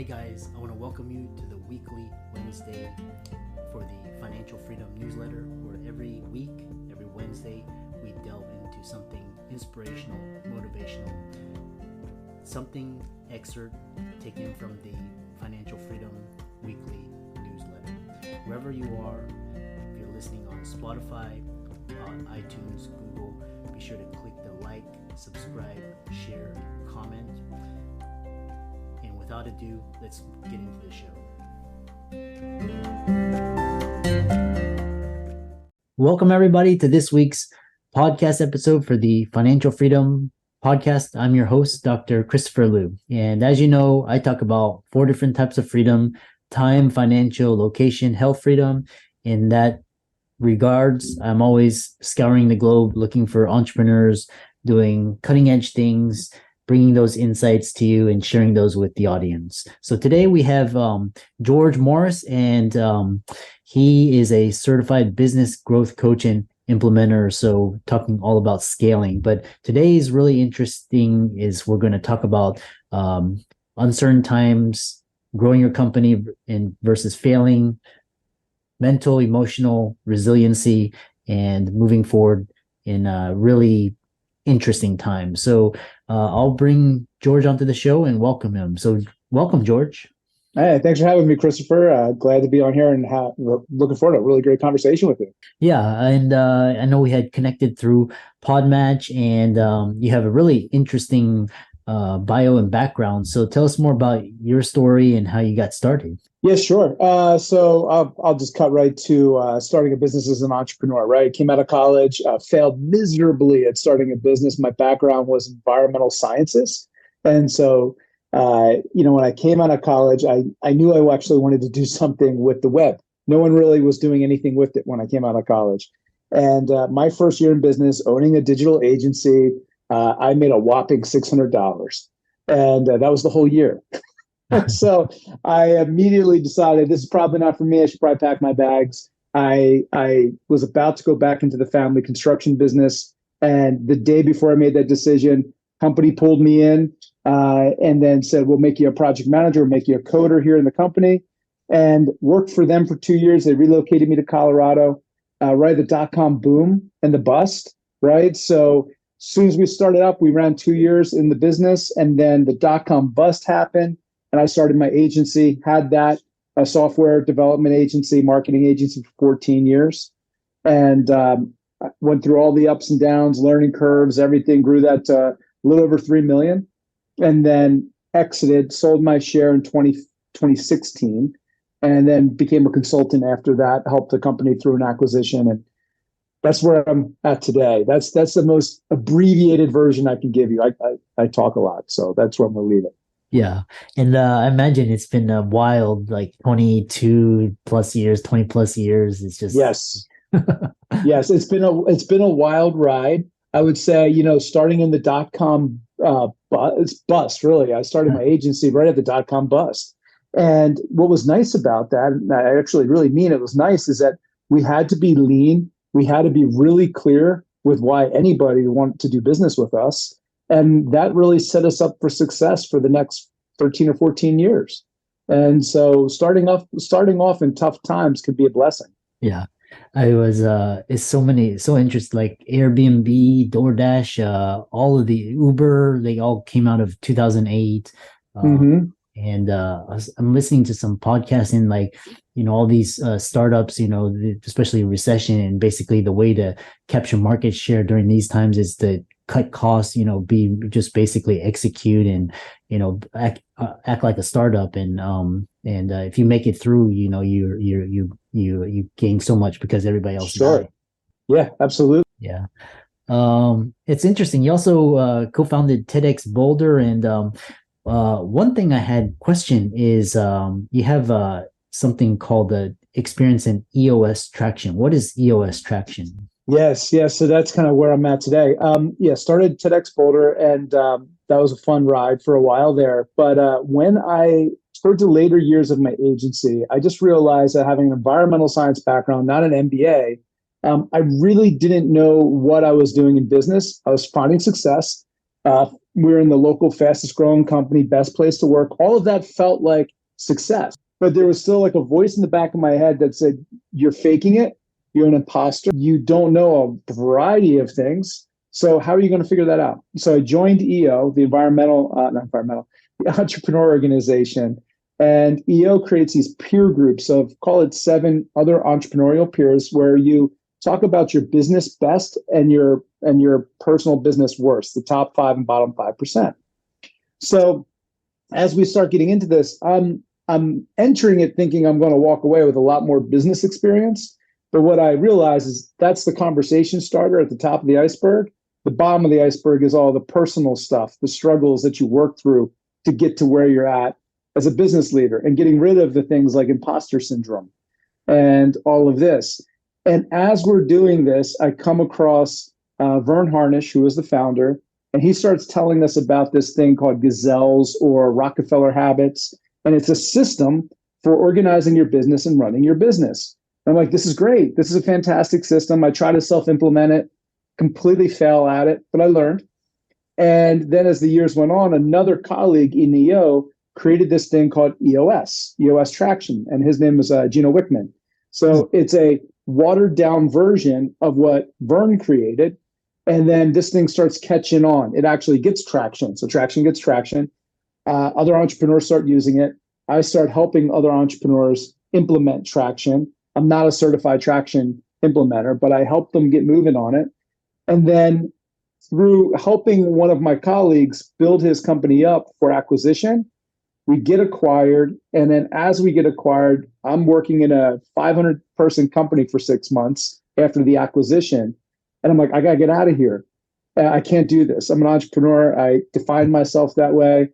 Hey guys, I want to welcome you to the weekly Wednesday for the Financial Freedom newsletter, where every week, every Wednesday, we delve into something inspirational, motivational, something excerpt taken from the Financial Freedom weekly newsletter. Wherever you are, if you're listening on Spotify, on iTunes, Google, be sure to click the like, subscribe, share, comment. And without ado, let's get into the show. Welcome everybody to this week's podcast episode for the Financial Freedom podcast. I'm your host, Dr. Christopher Liu. And as you know, I talk about 4 different types of freedom: time, financial, location, health freedom. In that regards, I'm always scouring the globe looking for entrepreneurs doing cutting edge things, bringing those insights to you and sharing those with the audience. So today we have George Morris, and he is a certified business growth coach and implementer. So talking all about scaling. But today's really interesting is we're going to talk about uncertain times, growing your company versus failing, mental, emotional resiliency, and moving forward in really interesting times. So I'll bring George onto the show and welcome him. So welcome, George. Hey, thanks for having me, Christopher. Glad to be on here and looking forward to a really great conversation with you. Yeah, and I know we had connected through Podmatch, and you have a really interesting bio and background. So tell us more about your story and how you got started. Yeah, sure. So I'll just cut right to starting a business as an entrepreneur, right? Came out of college, failed miserably at starting a business. My background was environmental sciences. And so, when I came out of college, I knew I actually wanted to do something with the web. No one really was doing anything with it when I came out of college. And my first year in business, owning a digital agency, I made a whopping $600. And that was the whole year. So I immediately decided this is probably not for me. I should probably pack my bags. I was about to go back into the family construction business. And the day before I made that decision, company pulled me in and then said, we'll make you a project manager, we'll make you a coder here in the company, and worked for them for 2 years. They relocated me to Colorado, right at the dotcom boom and the bust, right? So as soon as we started up, we ran 2 years in the business, and then the dotcom bust happened. And I started my agency, had that, a software development agency, marketing agency for 14 years. And went through all the ups and downs, learning curves, everything, grew that to a little over 3 million. And then exited, sold my share in 2016, and then became a consultant after that, helped the company through an acquisition. And that's where I'm at today. That's the most abbreviated version I can give you. I talk a lot, so that's where I'm going to leave it. Yeah. And I imagine it's been a wild, like 22 plus years, 20 plus years. It's just. Yes. Yes. It's been a wild ride. I would say, starting in the dotcom bust, really. I started my agency right at the dotcom bust. And what was nice about that, and I actually really mean it was nice, is that we had to be lean. We had to be really clear with why anybody wanted to do business with us. And that really set us up for success for the next 13 or 14 years. And so starting off in tough times could be a blessing. Yeah. I was it's so interesting, like Airbnb, DoorDash, all of the Uber, they all came out of 2008. And I'm listening to some podcasts in all these startups, especially recession, and basically the way to capture market share during these times is to cut costs, be just basically execute and, act like a startup. And if you make it through, you gain so much because everybody else. Sure. Yeah, absolutely. Yeah. It's interesting. You also co-founded TEDx Boulder, and one thing I had question is you have something called the experience in EOS traction. What is EOS traction? Yes. So that's kind of where I'm at today. Started TEDx Boulder, and that was a fun ride for a while there. But when towards the later years of my agency, I just realized that having an environmental science background, not an MBA, I really didn't know what I was doing in business. I was finding success, We're in the local fastest growing company, best place to work. All of that felt like success. But there was still like a voice in the back of my head that said, you're faking it. You're an imposter. You don't know a variety of things. So how are you going to figure that out? So I joined EO, the the entrepreneur organization. And EO creates these peer groups of, call it 7 other entrepreneurial peers, where you talk about your business best and your personal business worst, the top 5 and bottom 5%. So as we start getting into this, I'm entering it thinking I'm going to walk away with a lot more business experience. But what I realize is that's the conversation starter at the top of the iceberg. The bottom of the iceberg is all the personal stuff, the struggles that you work through to get to where you're at as a business leader, and getting rid of the things like imposter syndrome and all of this. And as we're doing this, I come across Vern Harnish, who is the founder, and he starts telling us about this thing called gazelles or Rockefeller habits. And it's a system for organizing your business and running your business. I'm like, this is great. This is a fantastic system. I try to self-implement it, completely fail at it, but I learned. And then as the years went on, another colleague in EO created this thing called EOS Traction. And his name was Gino Wickman. So it's a watered down version of what Vern created. And then this thing starts catching on. It actually gets traction. So traction gets traction. Other entrepreneurs start using it. I start helping other entrepreneurs implement traction. I'm not a certified traction implementer, but I help them get moving on it. And then through helping one of my colleagues build his company up for acquisition, we get acquired. And then as we get acquired, I'm working in a 500-person company for 6 months after the acquisition. And I'm like, I got to get out of here. I can't do this. I'm an entrepreneur. I define myself that way.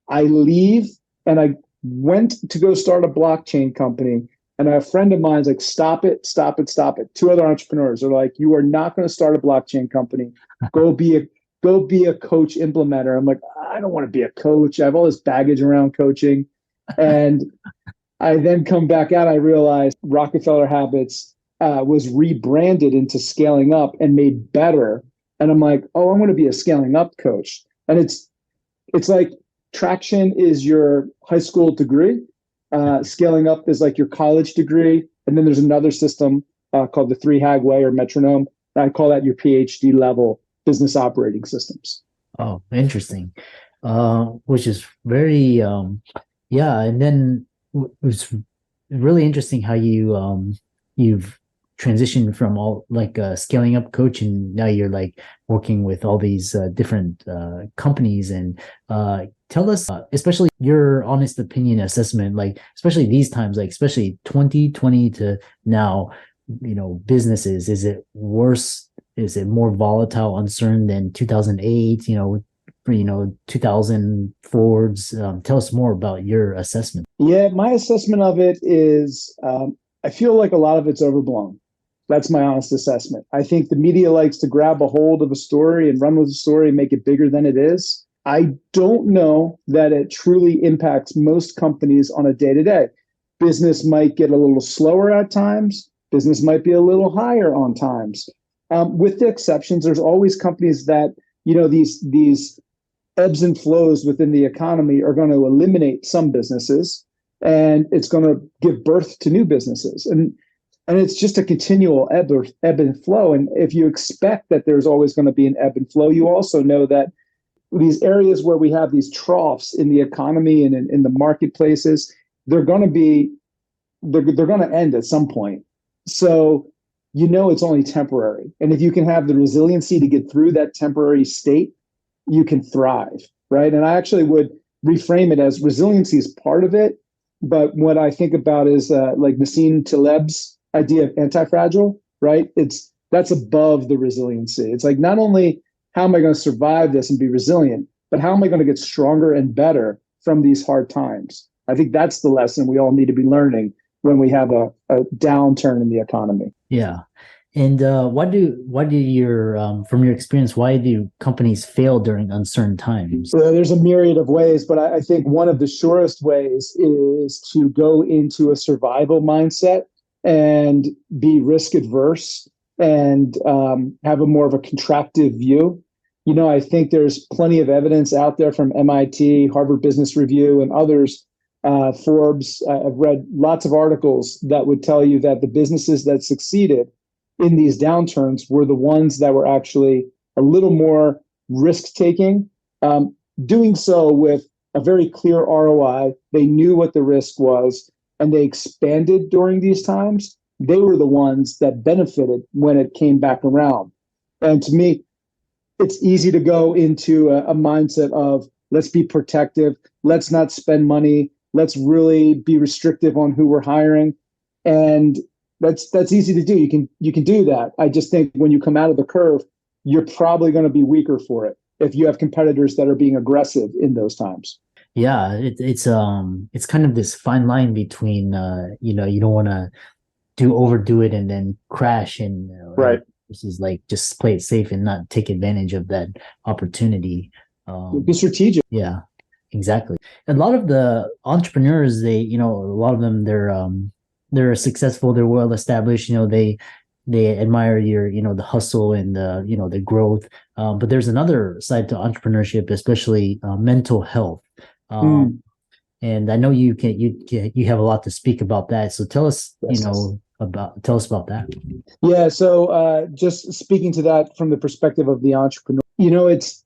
I leave, and I went to go start a blockchain company. And a friend of mine's like, stop it, stop it, stop it. 2 other entrepreneurs are like, you are not going to start a blockchain company. Go be a coach implementer. I'm like, I don't want to be a coach. I have all this baggage around coaching. And I then come back out. I realized Rockefeller Habits was rebranded into Scaling Up and made better. And I'm like, oh, I'm going to be a scaling up coach. And it's like traction is your high school degree. Scaling up is like your college degree. And then there's another system called the 3 Way or metronome. And I call that your PhD level business operating systems. Oh, interesting. Which is very, yeah. And then it was really interesting how you've transitioned from all like scaling up coach, and now you're like working with all these different companies. And tell us, especially your honest opinion assessment, like especially these times, like especially 2020 to now, businesses, is it worse? Is it more volatile, uncertain than 2008? 2000 forwards. Tell us more about your assessment. Yeah, my assessment of it is I feel like a lot of it's overblown. That's my honest assessment. I think the media likes to grab a hold of a story and run with the story and make it bigger than it is. I don't know that it truly impacts most companies on a day-to-day. Business might get a little slower at times. Business might be a little higher on times. With the exceptions, there's always companies that, these ebbs and flows within the economy are going to eliminate some businesses, and it's going to give birth to new businesses. And it's just a continual ebb and flow. And if you expect that there's always going to be an ebb and flow, you also know that these areas where we have these troughs in the economy and in the marketplaces, they're going to end at some point. So it's only temporary. And if you can have the resiliency to get through that temporary state, you can thrive, right? And I actually would reframe it as resiliency is part of it. But what I think about is like Nassim Taleb's idea of anti-fragile, right? That's above the resiliency. It's like, not only how am I going to survive this and be resilient, but how am I going to get stronger and better from these hard times? I think that's the lesson we all need to be learning when we have a downturn in the economy. Yeah. And from your experience, why do companies fail during uncertain times? There's a myriad of ways, but I think one of the surest ways is to go into a survival mindset and be risk adverse and have more of a contractive view. I think there's plenty of evidence out there from MIT, Harvard Business Review, and others, Forbes. I've read lots of articles that would tell you that the businesses that succeeded in these downturns were the ones that were actually a little more risk taking, doing so with a very clear ROI. They knew what the risk was, and they expanded during these times. They were the ones that benefited when it came back around. And to me, it's easy to go into a mindset of let's be protective, let's not spend money, let's really be restrictive on who we're hiring. And that's easy to do. You can do that. I just think when you come out of the curve, you're probably going to be weaker for it if you have competitors that are being aggressive in those times. Yeah, it's kind of this fine line between you don't want to overdo it and then crash, and right. Versus like just play it safe and not take advantage of that opportunity. Be strategic. Yeah, exactly. A lot of the entrepreneurs, a lot of them, they're successful, they're well established. They admire your, the hustle and the growth. But there's another side to entrepreneurship, especially mental health. And I know you have a lot to speak about that. So tell us, yes. Tell us about that. Yeah. So just speaking to that from the perspective of the entrepreneur, it's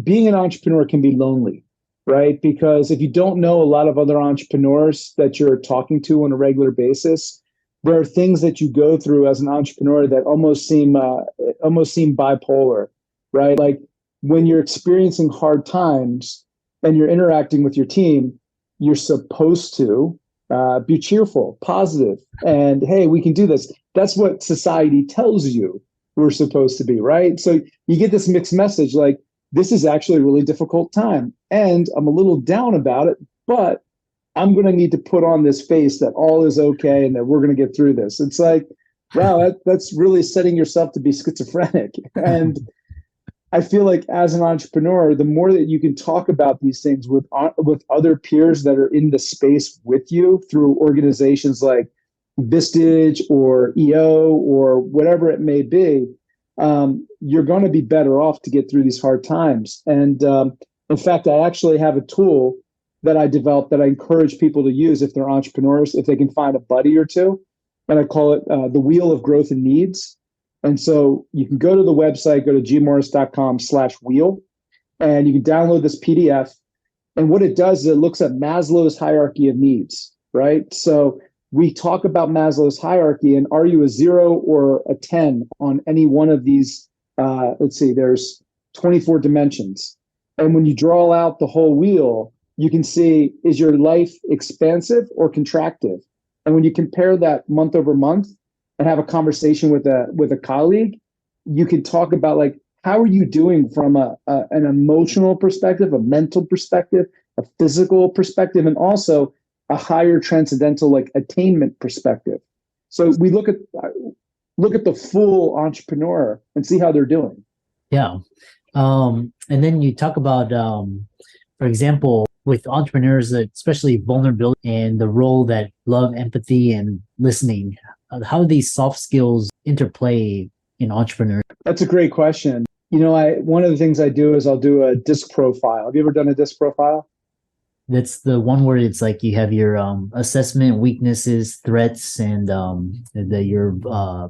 being an entrepreneur can be lonely, right? Because if you don't know a lot of other entrepreneurs that you're talking to on a regular basis, there are things that you go through as an entrepreneur that almost seem bipolar, right? Like when you're experiencing hard times and you're interacting with your team, you're supposed to be cheerful, positive, and hey, we can do this. That's what society tells you we're supposed to be, right? So you get this mixed message like, this is actually a really difficult time, and I'm a little down about it, but I'm going to need to put on this face that all is okay and that we're going to get through this. It's like, wow, that's really setting yourself to be schizophrenic. And I feel like as an entrepreneur, the more that you can talk about these things with other peers that are in the space with you through organizations like Vistage or EO or whatever it may be, you're going to be better off to get through these hard times. And in fact, I actually have a tool that I developed that I encourage people to use if they're entrepreneurs, if they can find a buddy or two. And I call it the Wheel of Growth and Needs. And so you can go to the website, go to gmorris.com/wheel, and you can download this PDF. And what it does is it looks at Maslow's hierarchy of needs, right? So we talk about Maslow's hierarchy, and are you a 0 or a 10 on any one of these? Let's see, there's 24 dimensions. And when you draw out the whole wheel, you can see, is your life expansive or contractive? And when you compare that month over month and have a conversation with a colleague, you can talk about like, how are you doing from an emotional perspective, a mental perspective, a physical perspective, and also a higher transcendental like attainment perspective. So we look at the full entrepreneur and see how they're doing. Yeah. And then you talk about, for example, with entrepreneurs, especially vulnerability and the role that love, empathy, and listening, how do these soft skills interplay in entrepreneurship? That's a great question. One of the things I do is I'll do a DISC profile. Have you ever done a DISC profile? That's the one where it's like you have your assessment, weaknesses, threats, and your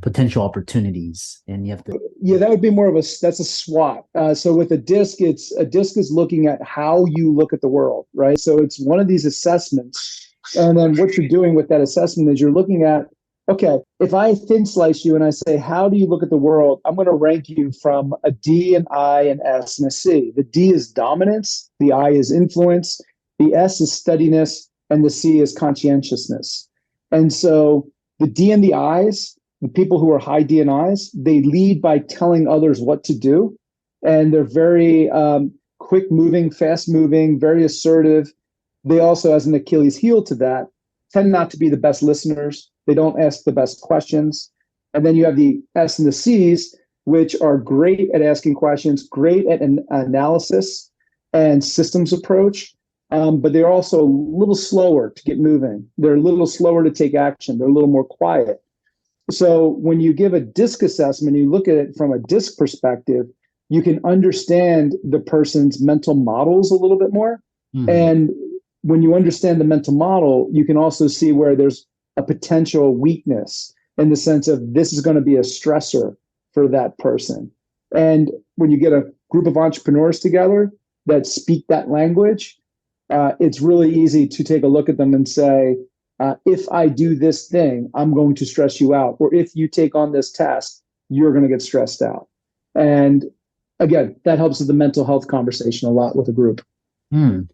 potential opportunities, and you have to. Yeah, that would be more of that's a SWOT. So with a DISC, a DISC is looking at how you look at the world, right? So it's one of these assessments, and then what you're doing with that assessment is you're looking at, okay, if I thin slice you and I say, how do you look at the world? I'm going to rank you from a D, an I, an S, and a C. The D is dominance, the I is influence, the S is steadiness, and the C is conscientiousness. And so the D and the I's, the people who are high D and I's, they lead by telling others what to do. And they're very quick moving, fast moving, very assertive. They also, as an Achilles heel to that, tend not to be the best listeners. They don't ask the best questions. And then you have the S and the C's, which are great at asking questions, great at an analysis and systems approach. But they're also a little slower to get moving. They're a little slower to take action. They're a little more quiet. So when you give a DISC assessment, you look at it from a DISC perspective, you can understand the person's mental models a little bit more. Mm-hmm. And when you understand the mental model, you can also see where there's a potential weakness in the sense of this is going to be a stressor for that person. And when you get a group of entrepreneurs together that speak that language, it's really easy to take a look at them and say, if I do this thing, I'm going to stress you out. Or if you take on this task, you're going to get stressed out. And again, that helps with the mental health conversation a lot with a group.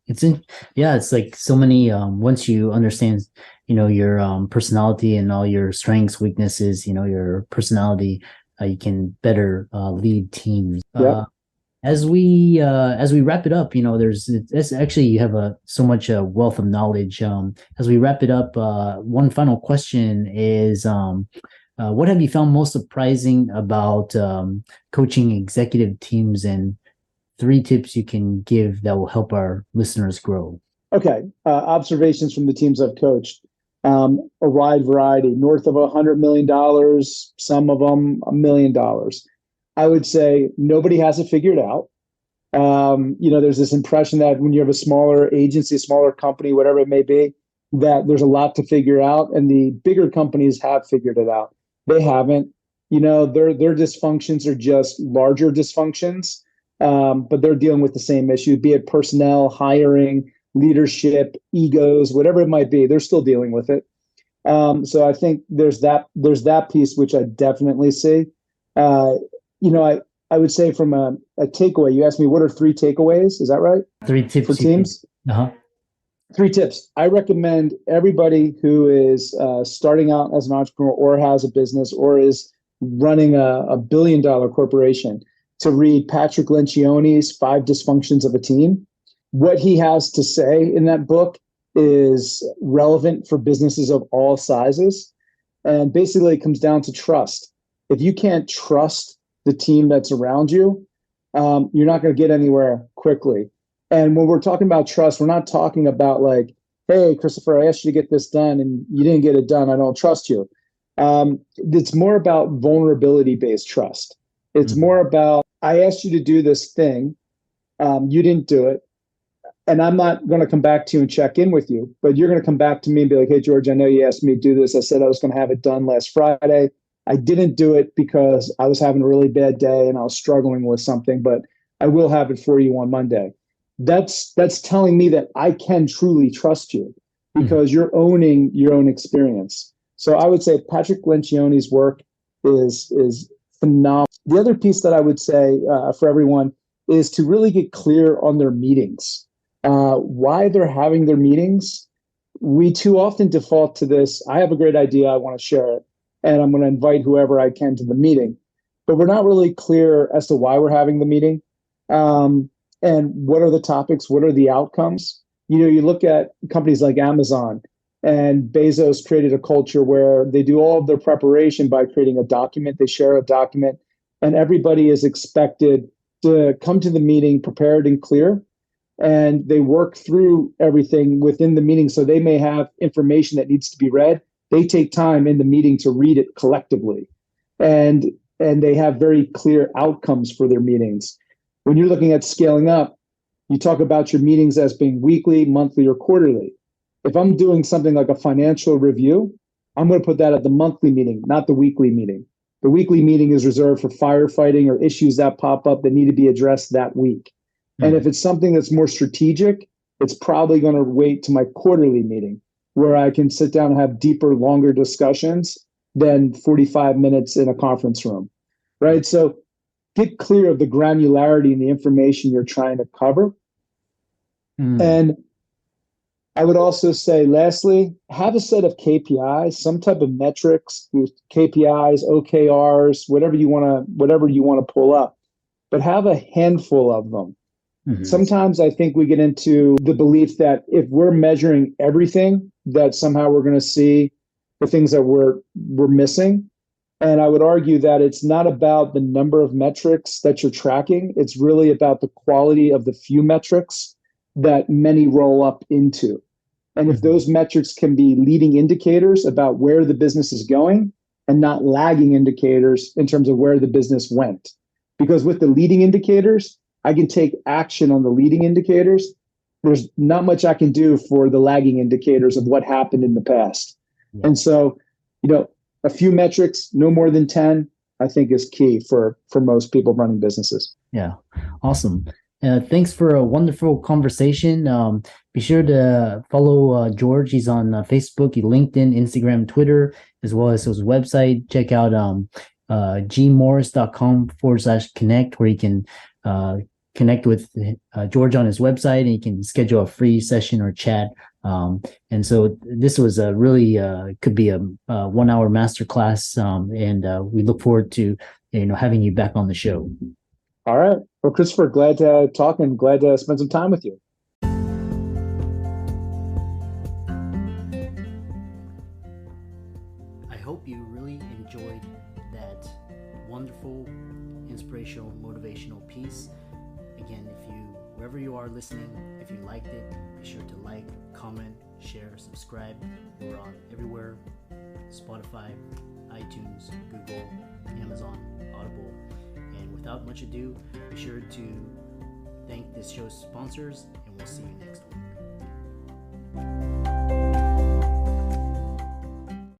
It's like so many, once you understand, your personality and all your strengths, weaknesses, your personality, you can better lead teams. Yep. As we wrap it up, there's actually, you have so much wealth of knowledge. As we wrap it up, one final question is, what have you found most surprising about coaching executive teams, and 3 tips you can give that will help our listeners grow? Okay. Observations from the teams I've coached. A wide variety, north of $100 million, some of them $1 million. I would say nobody has it figured out. There's this impression that when you have a smaller agency, a smaller company, whatever it may be, that there's a lot to figure out, and the bigger companies have figured it out. They haven't. Their dysfunctions are just larger dysfunctions, but they're dealing with the same issue, be it personnel, hiring, leadership, egos, whatever it might be. They're still dealing with it. So I think there's that piece which I definitely see. I would say from a takeaway, you asked me what are 3 takeaways? Is that right? 3 tips for teams? Uh-huh. 3 tips. I recommend everybody who is starting out as an entrepreneur or has a business or is running a $1 billion corporation to read Patrick Lencioni's 5 Dysfunctions of a Team. What he has to say in that book is relevant for businesses of all sizes. And basically it comes down to trust. If you can't trust the team that's around you, you're not going to get anywhere quickly. And when we're talking about trust, we're not talking about like, hey, Christopher, I asked you to get this done and you didn't get it done. I don't trust you. It's more about vulnerability-based trust. It's more about, I asked you to do this thing. You didn't do it. And I'm not going to come back to you and check in with you, but you're going to come back to me and be like, hey, George, I know you asked me to do this. I said I was going to have it done last Friday. I didn't do it because I was having a really bad day and I was struggling with something, but I will have it for you on Monday. That's telling me that I can truly trust you because you're owning your own experience. So I would say Patrick Lencioni's work is phenomenal. The other piece that I would say for everyone is to really get clear on their meetings, why they're having their meetings. We too often default to this. I have a great idea. I want to share it. And I'm going to invite whoever I can to the meeting. But we're not really clear as to why we're having the meeting. And what are the topics? What are the outcomes? You look at companies like Amazon, and Bezos created a culture where they do all of their preparation by creating a document. They share a document, and everybody is expected to come to the meeting prepared and clear. And they work through everything within the meeting. So they may have information that needs to be read. They take time in the meeting to read it collectively. And they have very clear outcomes for their meetings. When you're looking at scaling up, you talk about your meetings as being weekly, monthly, or quarterly. If I'm doing something like a financial review, I'm going to put that at the monthly meeting, not the weekly meeting. The weekly meeting is reserved for firefighting or issues that pop up that need to be addressed that week. And if it's something that's more strategic, it's probably going to wait to my quarterly meeting where I can sit down and have deeper, longer discussions than 45 minutes in a conference room, right? So get clear of the granularity and the information you're trying to cover. And I would also say, lastly, have a set of KPIs, some type of metrics, KPIs, OKRs, whatever you want to pull up, but have a handful of them. Sometimes I think we get into the belief that if we're measuring everything, that somehow we're going to see the things that we're missing. And I would argue that it's not about the number of metrics that you're tracking. It's really about the quality of the few metrics that many roll up into. And if those metrics can be leading indicators about where the business is going and not lagging indicators in terms of where the business went. because with the leading indicators, I can take action on the leading indicators. There's not much I can do for the lagging indicators of what happened in the past. Yeah. And so, a few metrics, no more than 10, I think is key for most people running businesses. Yeah. Awesome. Thanks for a wonderful conversation. Be sure to follow George. He's on Facebook, LinkedIn, Instagram, Twitter, as well as his website. Check out gmorris.com/connect, where you can connect with George on his website, and you can schedule a free session or chat. And so this was a really could be a 1-hour masterclass, and we look forward to having you back on the show. All right. Well, Christopher, glad to talk and glad to spend some time with you. I hope you really enjoyed that wonderful, inspirational, motivational piece. Again, wherever you are listening, if you liked it, be sure to like, comment, share, subscribe. We're on everywhere: Spotify, iTunes, Google, Amazon, Audible. And without much ado, be sure to thank this show's sponsors, and we'll see you next week.